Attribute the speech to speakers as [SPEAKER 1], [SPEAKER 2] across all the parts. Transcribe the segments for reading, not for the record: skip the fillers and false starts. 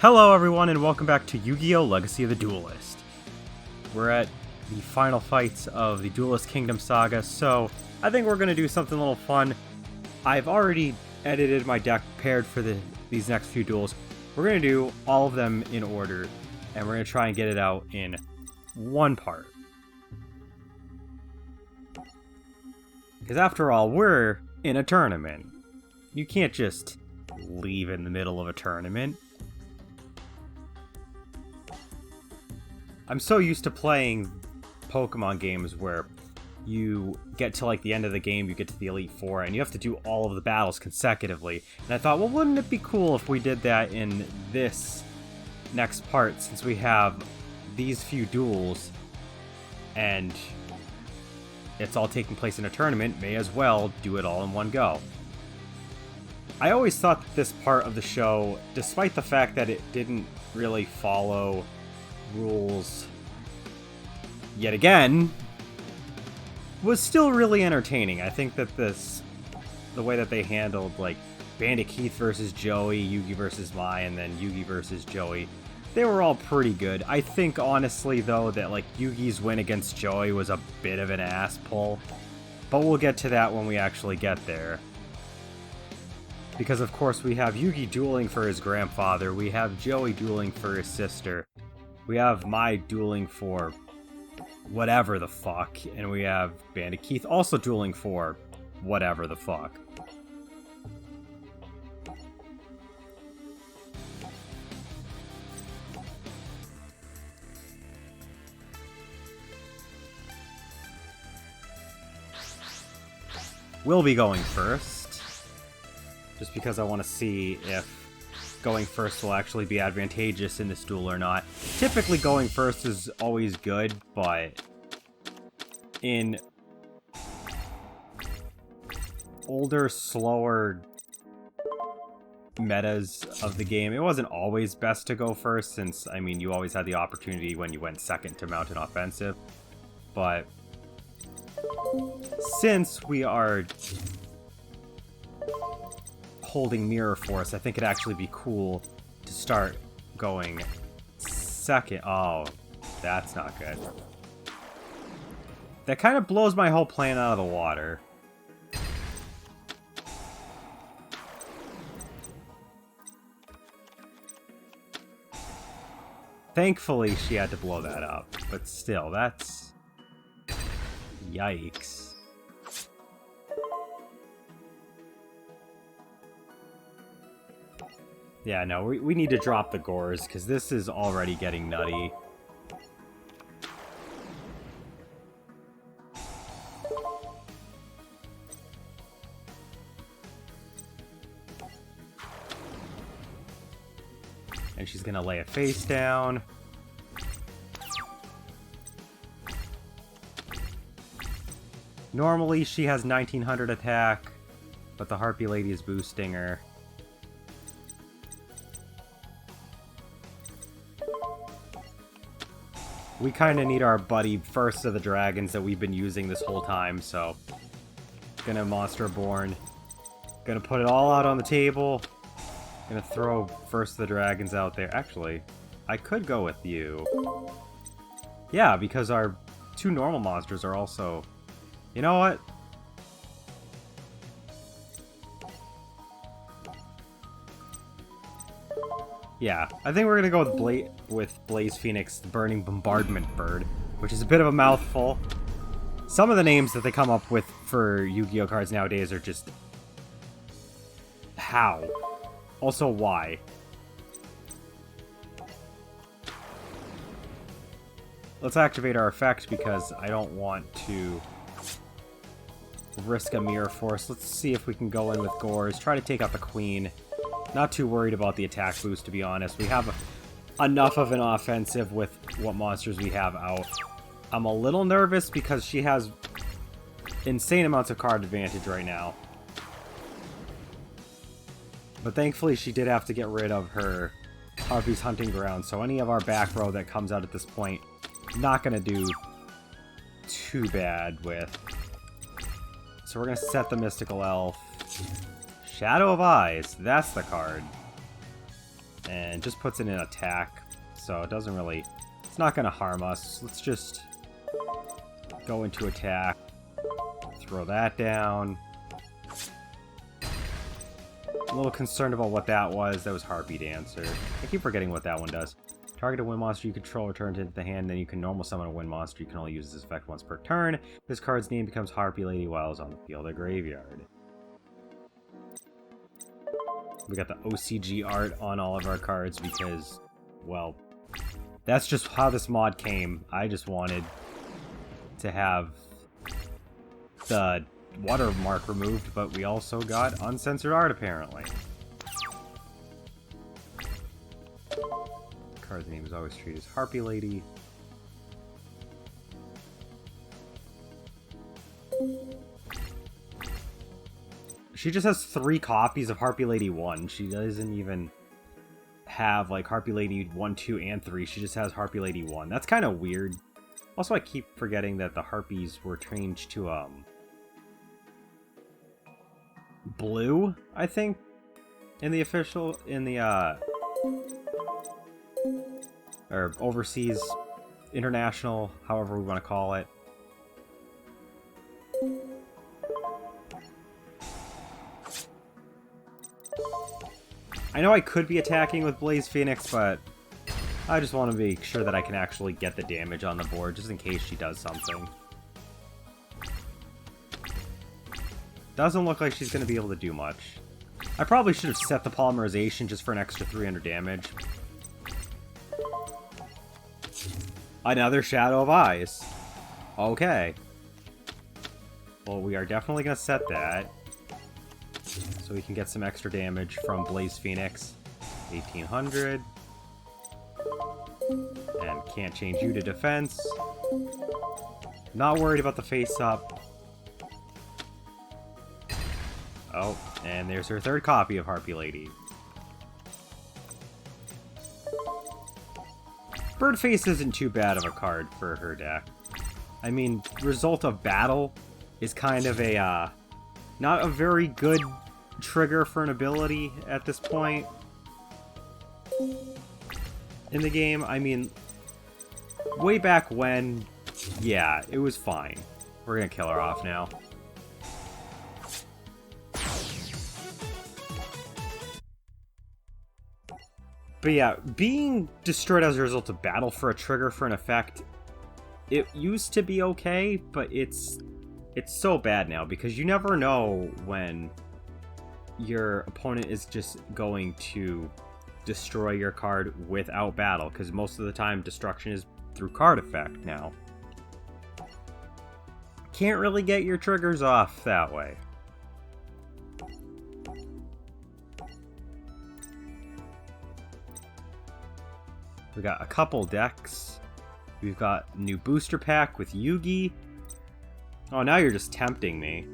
[SPEAKER 1] Hello everyone and welcome back to Yu-Gi-Oh! Legacy of the Duelist. We're at the final fights of the Duelist Kingdom saga, so I think we're going to do something a little fun. I've already edited my deck prepared for these next few duels. We're going to do all of them in order, and we're going to try and get it out in one part. Because after all, we're in a tournament. You can't just leave in the middle of a tournament. I'm so used to playing Pokemon games where you get to like the end of the game, you get to the Elite Four, and you have to do all of the battles consecutively. And I thought, well, wouldn't it be cool if we did that in this next part, since we have these few duels, and it's all taking place in a tournament, may as well do it all in one go. I always thought that this part of the show, despite the fact that it didn't really follow rules yet again, was still really entertaining. I think that the way that they handled like Bandit Keith versus Joey, Yugi versus Mai, and then Yugi versus Joey, they were all pretty good. I think honestly though that like Yugi's win against Joey was a bit of an ass pull, but we'll get to that when we actually get there. Because of course we have Yugi dueling for his grandfather, we have Joey dueling for his sister, we have Mai dueling for whatever the fuck, and we have Bandit Keith also dueling for whatever the fuck. We'll be going first, just because I want to see if going first will actually be advantageous in this duel or not. Typically going first is always good, but in older, slower metas of the game, it wasn't always best to go first, since, I mean, you always had the opportunity when you went second to mount an offensive. But since we are holding Mirror Force, I think it'd actually be cool to start going second. Oh, that's not good. That kind of blows my whole plan out of the water. Thankfully, she had to blow that up, but still, that's... yikes. Yeah, no, we need to drop the gores, because this is already getting nutty. And she's gonna lay a face down. Normally she has 1900 attack, but the Harpy Lady is boosting her. We kind of need our buddy First of the Dragons that we've been using this whole time, so... Gonna Monster Born. Gonna put it all out on the table. Gonna throw First of the Dragons out there. Actually, I could go with you. Yeah, because our two normal monsters are also... You know what? Yeah, I think we're gonna go with Blaze Phoenix, the Burning Bombardment Bird, which is a bit of a mouthful. Some of the names that they come up with for Yu-Gi-Oh cards nowadays are just... how? Also, why? Let's activate our effect because I don't want to risk a Mirror Force. Let's see if we can go in with Gores, try to take out the Queen. Not too worried about the attack boost, to be honest. We have enough of an offensive with what monsters we have out. I'm a little nervous because she has insane amounts of card advantage right now. But thankfully she did have to get rid of her Harpy's Hunting Ground, so any of our back row that comes out at this point, not going to do too bad with. So we're going to set the Mystical Elf. Shadow of Eyes, that's the card. and just puts it in attack, so it doesn't really... It's not going to harm us. Let's just go into attack, throw that down. A little concerned about what that was. That was Harpy Dancer. I keep forgetting what that one does. Target a wind monster you control, returns into the hand, then you can normal summon a wind monster. You can only use this effect once per turn. This card's name becomes Harpy Lady while it's on the field or graveyard. We got the OCG art on all of our cards because, well, that's just how this mod came. I just wanted to have the watermark removed, but we also got uncensored art apparently. Card's name is always treated as Harpy Lady. She just has 3 copies of Harpy Lady 1. She doesn't even have like Harpy Lady 1, 2, and 3. She just has Harpy Lady 1. That's kind of weird. Also, I keep forgetting that the Harpies were changed to blue, I think, in the official, or overseas, international, however we want to call it. I know I could be attacking with Blaze Phoenix, but I just want to make sure that I can actually get the damage on the board, just in case she does something. Doesn't look like she's going to be able to do much. I probably should have set the polymerization just for an extra 300 damage. Another Shadow of Eyes. Okay. Well, we are definitely going to set that, so we can get some extra damage from Blaze Phoenix. 1800. And can't change you to defense. Not worried about the face-up. Oh, and there's her 3rd copy of Harpy Lady. Birdface isn't too bad of a card for her deck. I mean, Result of Battle is kind of a, not a very good trigger for an ability at this point in the game. I mean, way back when, yeah, it was fine. We're gonna kill her off now. But yeah, being destroyed as a result of battle for a trigger for an effect, it used to be okay, but it's so bad now because you never know when your opponent is just going to destroy your card without battle, because most of the time destruction is through card effect now. Can't really get your triggers off that way. We got a couple decks. We've got new booster pack with Yugi. Oh, now you're just tempting me.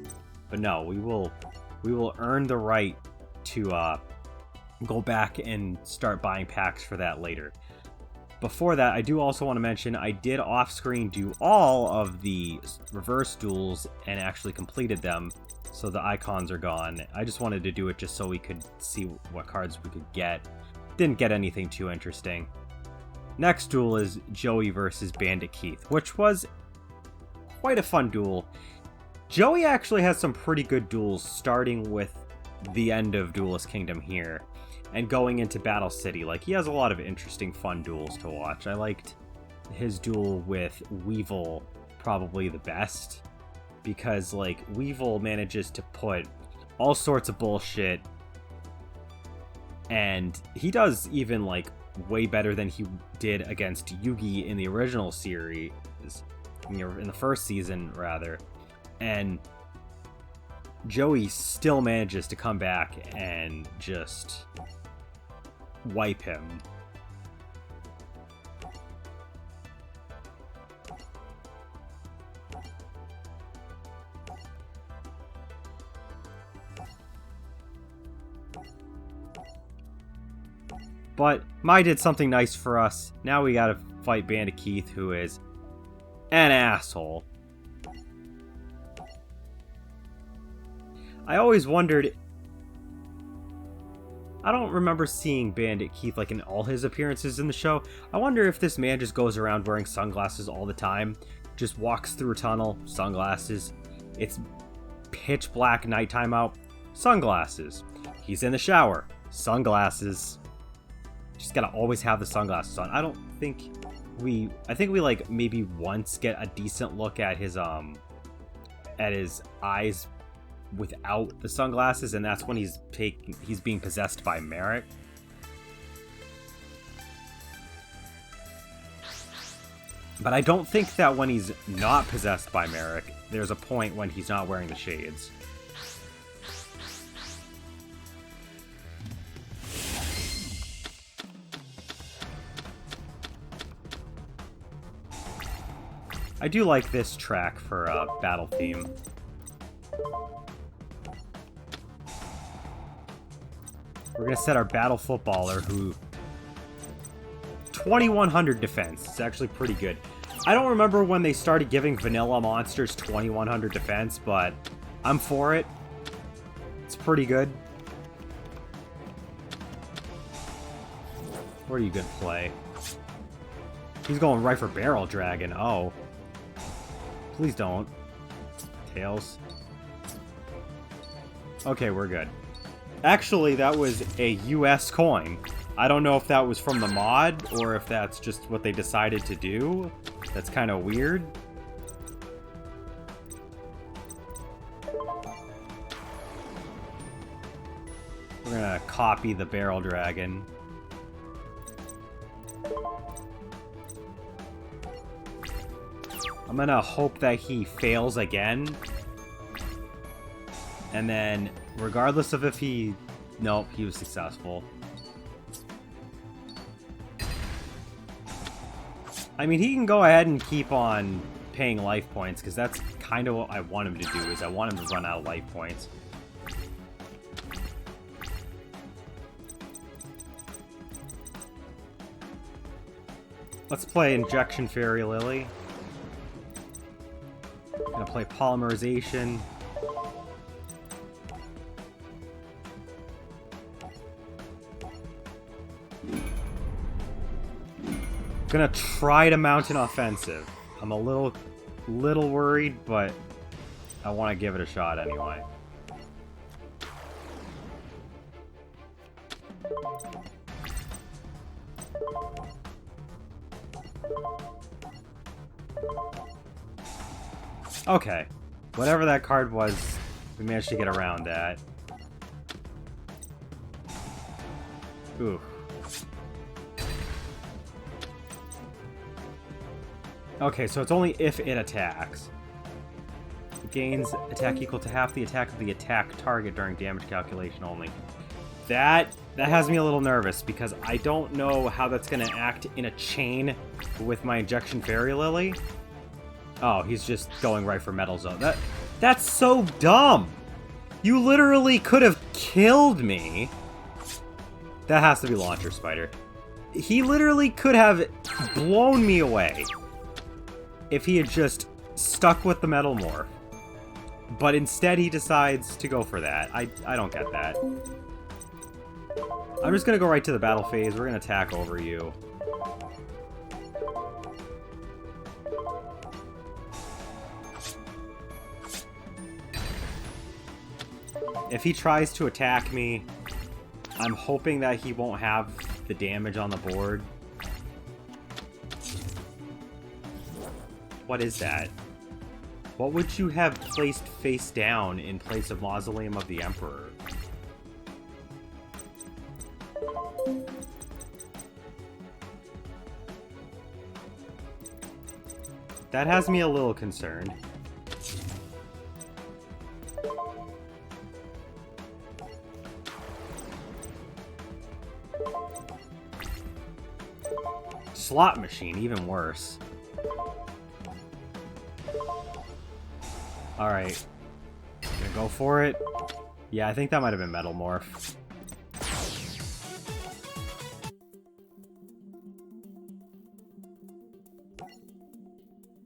[SPEAKER 1] But no, we will earn the right to go back and start buying packs for that later. Before that, I do also want to mention I did off-screen do all of the reverse duels and actually completed them, so the icons are gone. I just wanted to do it just so we could see what cards we could get. Didn't get anything too interesting. Next duel is Joey versus Bandit Keith, which was quite a fun duel. Joey actually has some pretty good duels, starting with the end of Duelist Kingdom here, and going into Battle City. Like, he has a lot of interesting, fun duels to watch. I liked his duel with Weevil probably the best, because, like, Weevil manages to put all sorts of bullshit, and he does even, like, way better than he did against Yugi in the original series, in the first season, rather. And Joey still manages to come back and just wipe him. But Mai did something nice for us. Now we gotta fight Bandit Keith, who is an asshole. I always wondered I don't remember seeing Bandit Keith like in all his appearances in the show. I wonder if this man just goes around wearing sunglasses all the time. Just walks through a tunnel, sunglasses. It's pitch black nighttime out, sunglasses. He's in the shower, sunglasses. Just gotta always have the sunglasses on. I think we like maybe once get a decent look at his eyes without the sunglasses, and that's when he's being possessed by Merrick. But I don't think that when he's not possessed by Merrick, there's a point when he's not wearing the shades. I do like this track for a battle theme. We're gonna set our battle footballer who 2100 defense. It's actually pretty good. I don't remember when they started giving vanilla monsters 2100 defense, but I'm for it. It's pretty good. Where are you gonna play? He's going right for Barrel Dragon. Oh. Please don't. Tails. Okay, we're good. Actually, that was a US coin. I don't know if that was from the mod, or if that's just what they decided to do. That's kind of weird. We're gonna copy the Barrel Dragon. I'm gonna hope that he fails again. And then, regardless of if he... Nope, he was successful. I mean, he can go ahead and keep on paying life points, because that's kind of what I want him to do, is I want him to run out of life points. Let's play Injection Fairy Lily. Gonna play Polymerization. Gonna try to mount an offensive. I'm a little worried, but I want to give it a shot anyway. Okay. Whatever that card was, we managed to get around that. Ooh. Okay, so it's only if it attacks. It gains attack equal to half the attack of the attack target during damage calculation only. That has me a little nervous, because I don't know how that's going to act in a chain with my Injection Fairy Lily. Oh, he's just going right for Metal Zone. That's so dumb! You literally could have killed me. That has to be Launcher Spider. He literally could have blown me away if he had just stuck with the Metal Morph. But instead he decides to go for that. I don't get that. I'm just gonna go right to the battle phase. We're gonna attack over you. If he tries to attack me, I'm hoping that he won't have the damage on the board. What is that? What would you have placed face down in place of Mausoleum of the Emperor? That has me a little concerned. Slot machine, even worse. Alright. Gonna go for it. Yeah, I think that might have been Metal Morph.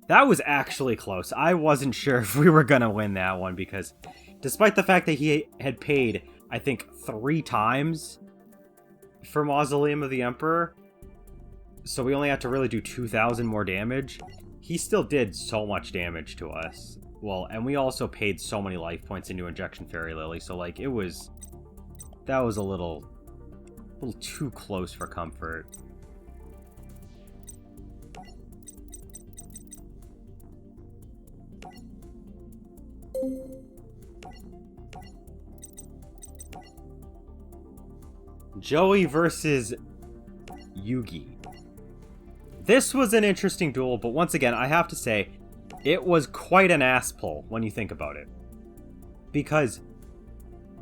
[SPEAKER 1] That was actually close. I wasn't sure if we were gonna win that one, because despite the fact that he had paid, I think, 3 times for Mausoleum of the Emperor, so we only have to really do 2,000 more damage. He still did so much damage to us. Well, and we also paid so many life points into Injection Fairy Lily, so like that was a little too close for comfort. Joey versus Yugi. This was an interesting duel, but once again, I have to say, it was quite an ass pull when you think about it. Because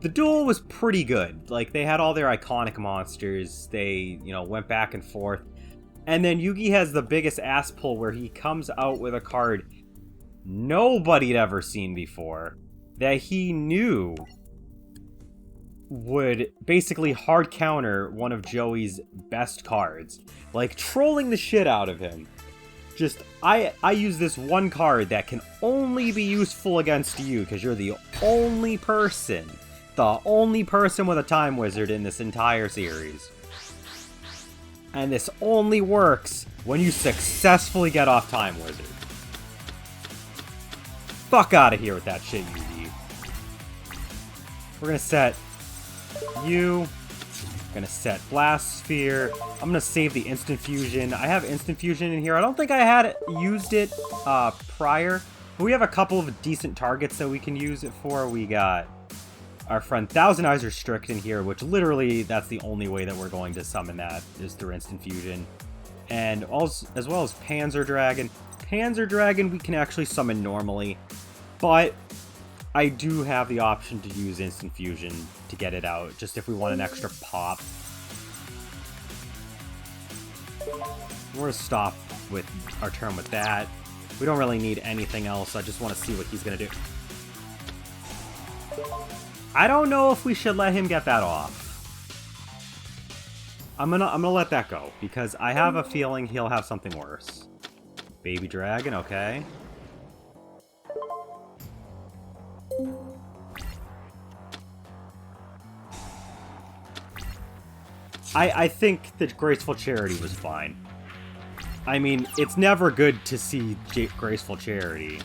[SPEAKER 1] the duel was pretty good. Like, they had all their iconic monsters, they, went back and forth. And then Yugi has the biggest ass pull where he comes out with a card nobody'd ever seen before that he knew would basically hard counter one of Joey's best cards. Like, trolling the shit out of him. Just, I use this one card that can only be useful against you because you're the only person with a Time Wizard in this entire series. And this only works when you successfully get off Time Wizard. Fuck out of here with that shit, Yugi. We're gonna set you. Gonna set Blast Sphere. I'm gonna save the Instant Fusion. I have Instant Fusion in here. I don't think I had used it prior, but we have a couple of decent targets that we can use it for. We got our friend Thousand Eyes Restrict in here, which literally that's the only way that we're going to summon that is through Instant Fusion. And also, as well as Panzer Dragon. Panzer Dragon we can actually summon normally, but I do have the option to use Instant Fusion to get it out, just if we want an extra pop. We're gonna stop with our turn with that. We don't really need anything else. I just want to see what he's gonna do. I don't know if we should let him get that off. I'm gonna let that go because I have a feeling he'll have something worse. Baby Dragon, okay. I think that Graceful Charity was fine. I mean, it's never good to see Graceful Charity.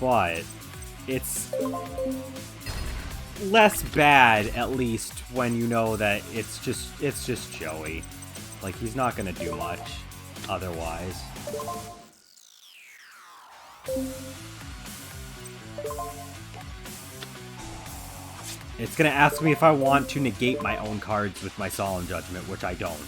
[SPEAKER 1] But it's less bad, at least, when you know that it's just Joey. Like, he's not gonna do much otherwise. It's gonna ask me if I want to negate my own cards with my Solemn Judgment, which I don't.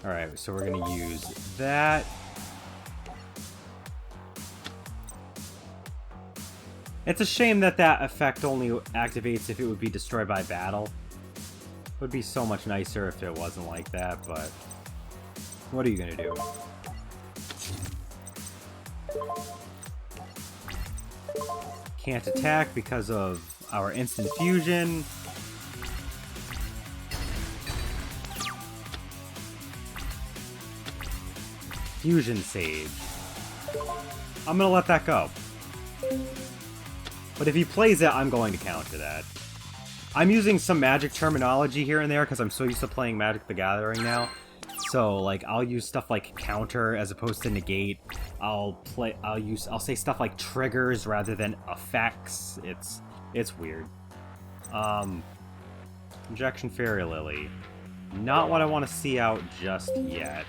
[SPEAKER 1] Alright, so we're gonna use that. It's a shame that that effect only activates if it would be destroyed by battle. It would be so much nicer if it wasn't like that, but what are you gonna do? Can't attack because of our Instant Fusion. Fusion Sage. I'm gonna let that go. But if he plays it, I'm going to counter that. I'm using some Magic terminology here and there because I'm so used to playing Magic the Gathering now. So, like, I'll use stuff like counter as opposed to negate. I'll say stuff like triggers rather than effects. It's weird. Injection Fairy Lily. Not what I want to see out just yet.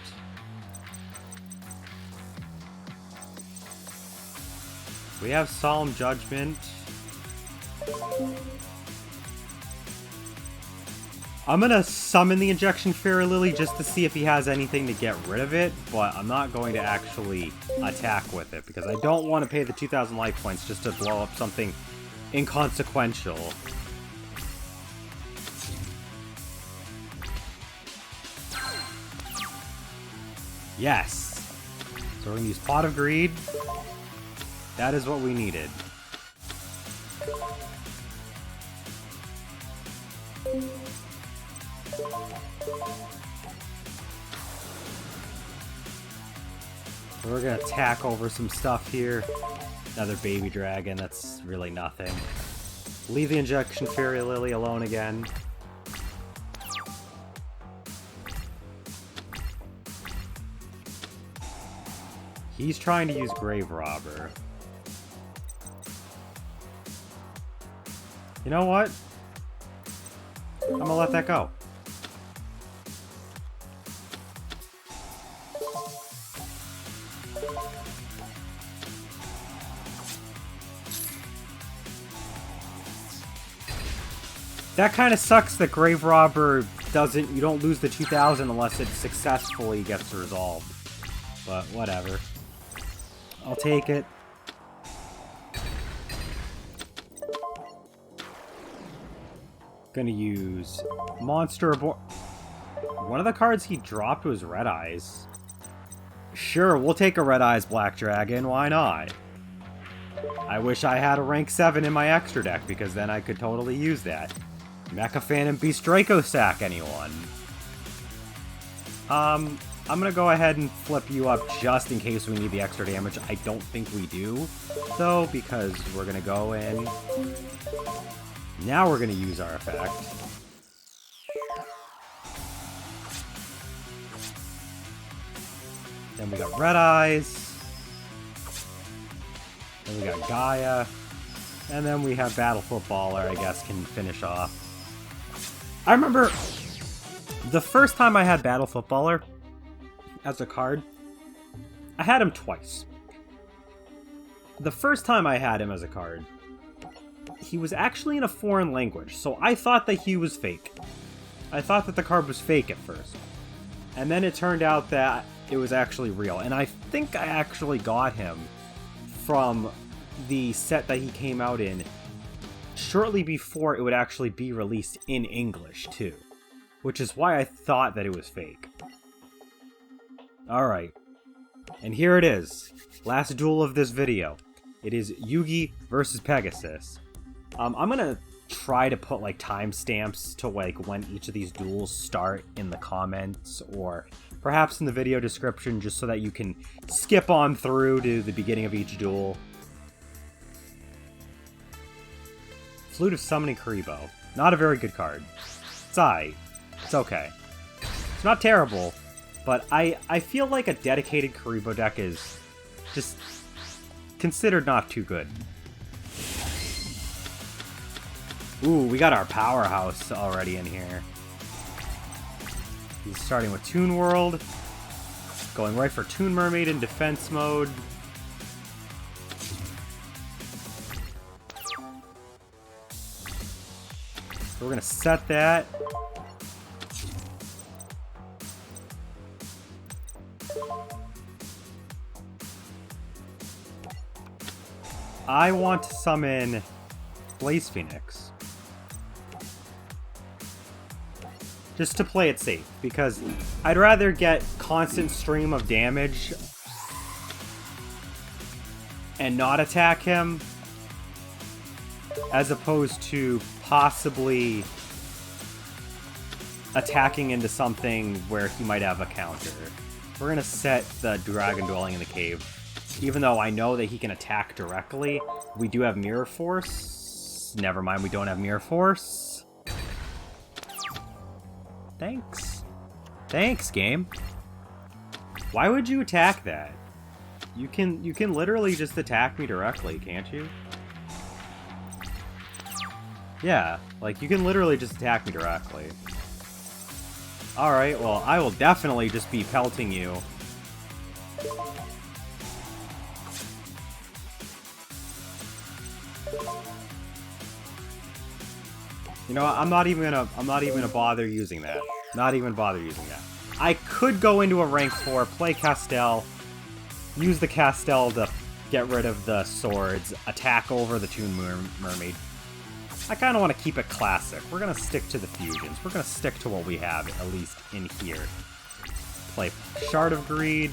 [SPEAKER 1] We have Solemn Judgment. I'm gonna summon the Injection Fairy Lily just to see if he has anything to get rid of it, but I'm not going to actually attack with it because I don't want to pay the 2,000 life points just to blow up something inconsequential. Yes! So So we're gonna use Pot of Greed. That is what we needed. So we're gonna attack over some stuff here. Another baby dragon, that's really nothing. Leave the Injection Fairy Lily alone again. He's trying to use Grave Robber. You know what? I'm gonna let that go. That kind of sucks that Grave Robber doesn't... You don't lose the 2000 unless it successfully gets resolved. But whatever. I'll take it. Gonna use Monster Abort. One of the cards he dropped was Red Eyes. Sure, we'll take a Red Eyes Black Dragon. Why not? I wish I had a rank 7 in my extra deck, because then I could totally use that. Mecha Phantom Beast Draco Sack, anyone? I'm gonna go ahead and flip you up just in case we need the extra damage. I don't think we do, though, because we're gonna go in. Now we're gonna use our effect. Then we got Red Eyes. Then we got Gaia. And then we have Battle Footballer, I guess, can finish off. I remember the first time I had Battle Footballer as a card, I had him twice. The first time I had him as a card, he was actually in a foreign language, so I thought that he was fake. I thought that the card was fake at first. And then it turned out that it was actually real. And I think I actually got him from the set that he came out in shortly before it would actually be released in English, too. Which is why I thought that it was fake. Alright. And here it is. Last duel of this video. It is Yugi versus Pegasus. I'm gonna try to put, like, timestamps to, like, when each of these duels start in the comments, or perhaps in the video description, just so that you can skip on through to the beginning of each duel. Flute of Summoning Karibo. Not a very good card. It's aight. It's okay. It's not terrible, but I feel like a dedicated Karibo deck is just considered not too good. Ooh, we got our powerhouse already in here. He's starting with Toon World. Going right for Toon Mermaid in defense mode. So we're gonna set that. I want to summon Blaze Phoenix. Just to play it safe, because I'd rather get constant stream of damage and not attack him, as opposed to possibly attacking into something where he might have a counter. We're gonna set the Dragon Dwelling in the Cave. Even though I know that he can attack directly, we do have Mirror Force. Never mind, we don't have Mirror Force. Thanks. Thanks, game. Why would you attack that? You can literally just attack me directly, can't you? Yeah, like, you can literally just attack me directly. Alright, well, I will definitely just be pelting you. You know what, I'm not even gonna bother using that. Not even bother using that. I could go into a rank 4, play Castel, use the Castel to get rid of the swords, attack over the Toon Mermaid. I kind of want to keep it classic. We're going to stick to the fusions. We're going to stick to what we have, at least in here. Play Shard of Greed.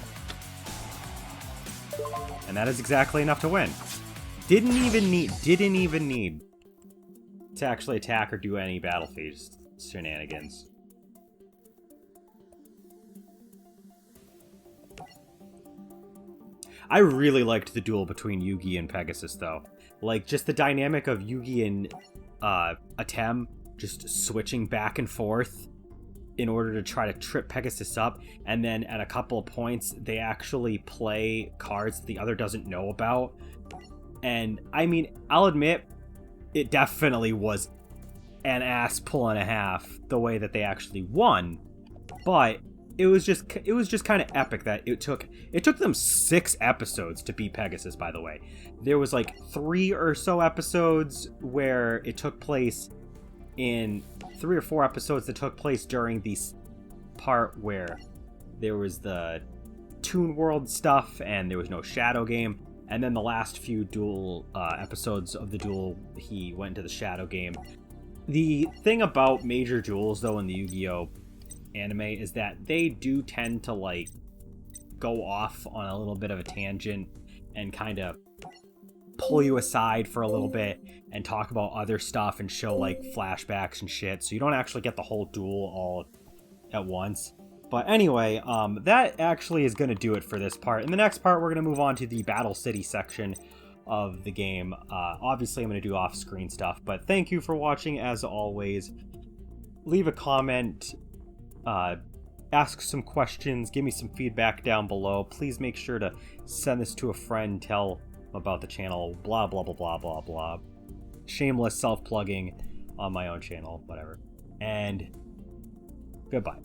[SPEAKER 1] And that is exactly enough to win. Didn't even need to actually attack or do any battle phase shenanigans. I really liked the duel between Yugi and Pegasus, though. Like, just the dynamic of Yugi and Atem just switching back and forth in order to try to trip Pegasus up, and then at a couple of points, they actually play cards the other doesn't know about. And, I mean, I'll admit, it definitely was an ass pull and a half, the way that they actually won, but it was just kind of epic that it took them 6 episodes to beat Pegasus, by the way. There was like 3 or so episodes where it took place in 3 or 4 episodes that took place during the part where there was the Toon World stuff and there was no Shadow game. And then the last few duel episodes of the duel, he went into the Shadow game. The thing about major duels, though, in the Yu-Gi-Oh! Anime is that they do tend to, like, go off on a little bit of a tangent and kind of pull you aside for a little bit and talk about other stuff and show, like, flashbacks and shit. So you don't actually get the whole duel all at once. But anyway, that actually is going to do it for this part. In the next part, we're going to move on to the Battle City section of the game. Obviously, I'm going to do off-screen stuff, but thank you for watching, as always. Leave a comment, ask some questions, give me some feedback down below. Please make sure to send this to a friend, tell them about the channel, blah, blah, blah, blah, blah, blah. Shameless self-plugging on my own channel, whatever. And goodbye.